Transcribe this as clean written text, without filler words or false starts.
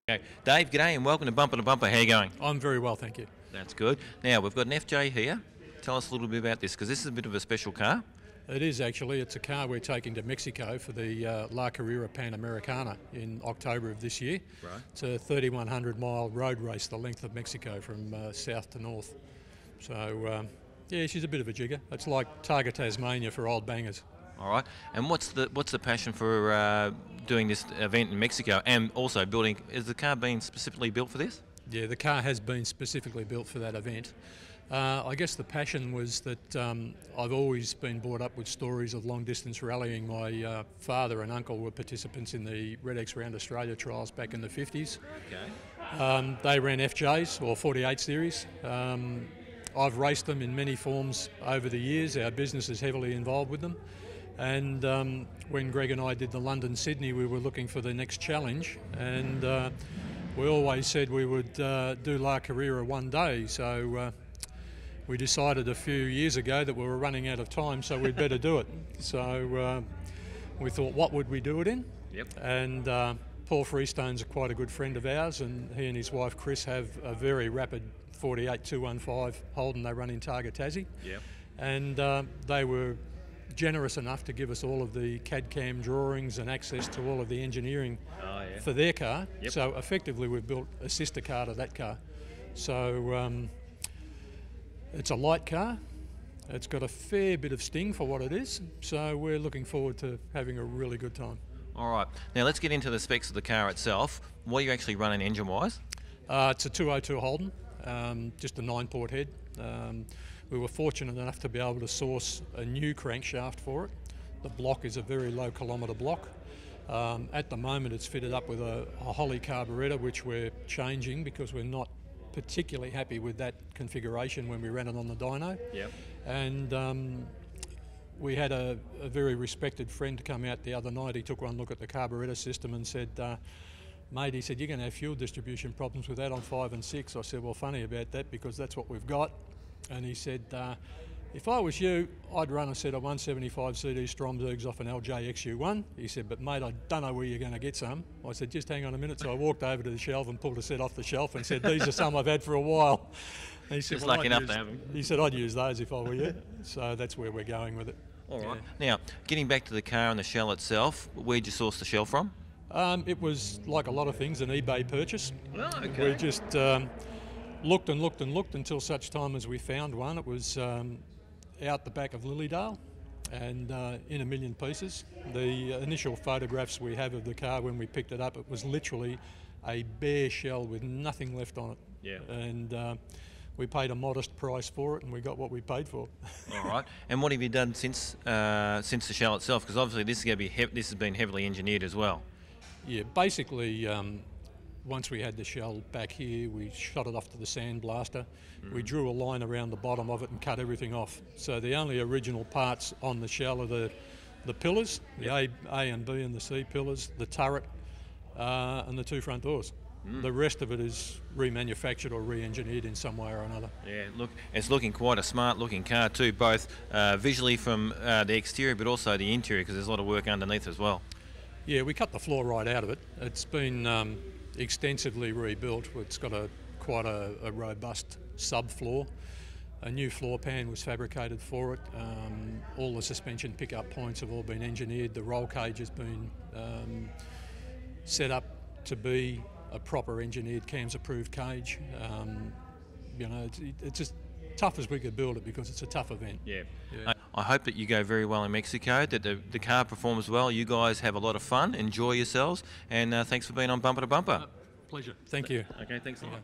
Okay. Dave, g'day and welcome to Bumper to Bumper. How are you going? I'm very well, thank you. That's good. Now, we've got an FJ here. Tell us a little bit about this, because this is a bit of a special car. It is actually. It's a car we're taking to Mexico for the La Carrera Panamericana in October of this year. Right. It's a 3,100-mile road race, the length of Mexico from south to north. So, yeah, she's a bit of a jigger. It's like Targa Tasmania for old bangers. All right. And what's the passion for doing this event in Mexico, and also building? Is the car being specifically built for this? Yeah, the car has been specifically built for that event. I guess the passion was that I've always been brought up with stories of long-distance rallying. My father and uncle were participants in the Red X Round Australia trials back in the 50s. Okay. They ran FJs, or 48 series. I've raced them in many forms over the years. Our business is heavily involved with them. And when Greg and I did the London-Sydney, we were looking for the next challenge. And we always said we would do La Carrera one day. So we decided a few years ago that we were running out of time, so we'd better do it. So we thought, what would we do it in? Yep. And Paul Freestone's quite a good friend of ours, and he and his wife Chris have a very rapid 48-215 Holden they run in Targa Tassie. Yep. And they were generous enough to give us all of the CAD-CAM drawings and access to all of the engineering for their car. Yep. So effectively we've built a sister car to that car. So it's a light car. It's got a fair bit of sting for what it is. So we're looking forward to having a really good time. All right. Now let's get into the specs of the car itself. What are you actually running engine-wise? It's a 202 Holden, just a 9-port head. We were fortunate enough to be able to source a new crankshaft for it. The block is a very low kilometre block. At the moment it's fitted up with a Holly carburettor, which we're changing because we're not particularly happy with that configuration when we ran it on the dyno. Yep. And we had a very respected friend come out the other night. He took one look at the carburettor system and said, mate, he said, you're going to have fuel distribution problems with that on 5 and 6. I said, well, funny about that because that's what we've got. And he said, if I was you, I'd run a set of 175 CD Strombergs off an LJ XU1. He said, but mate, I don't know where you're going to get some. I said, just hang on a minute. So I walked over to the shelf and pulled a set off the shelf and said, these are some I've had for a while. And he said, Just well, lucky enough to have them. He said, I'd use those if I were you. So that's where we're going with it. All right. Now, getting back to the car and the shell itself, where'd you source the shell from? It was, like a lot of things, an eBay purchase. Oh, okay. We just looked and looked and looked until such time as we found one. It was out the back of Lilydale and in a million pieces. The initial photographs we have of the car when we picked it up, it was literally a bare shell with nothing left on it. Yeah. And we paid a modest price for it and we got what we paid for. All right. And what have you done since the shell itself? Because obviously this is going to be this has been heavily engineered as well. Yeah, basically once we had the shell back here, we shot it off to the sandblaster. We drew a line around the bottom of it and cut everything off. So the only original parts on the shell are the pillars, the A and B and the C pillars, the turret, and the 2 front doors. The rest of it is remanufactured or re-engineered in some way or another. Yeah, look, it's looking quite a smart-looking car too, both visually from the exterior but also the interior, because there's a lot of work underneath as well. Yeah, we cut the floor right out of it. It's been extensively rebuilt. It's got quite a robust subfloor. A new floor pan was fabricated for it. All the suspension pickup points have all been engineered. The roll cage has been set up to be a proper engineered CAMS approved cage. You know, it's just tough as we could build it because it's a tough event. Yeah. I hope that you go very well in Mexico, that the car performs well, you guys have a lot of fun, enjoy yourselves, and thanks for being on Bumper to Bumper. Pleasure. Thank you. Okay, thanks a lot.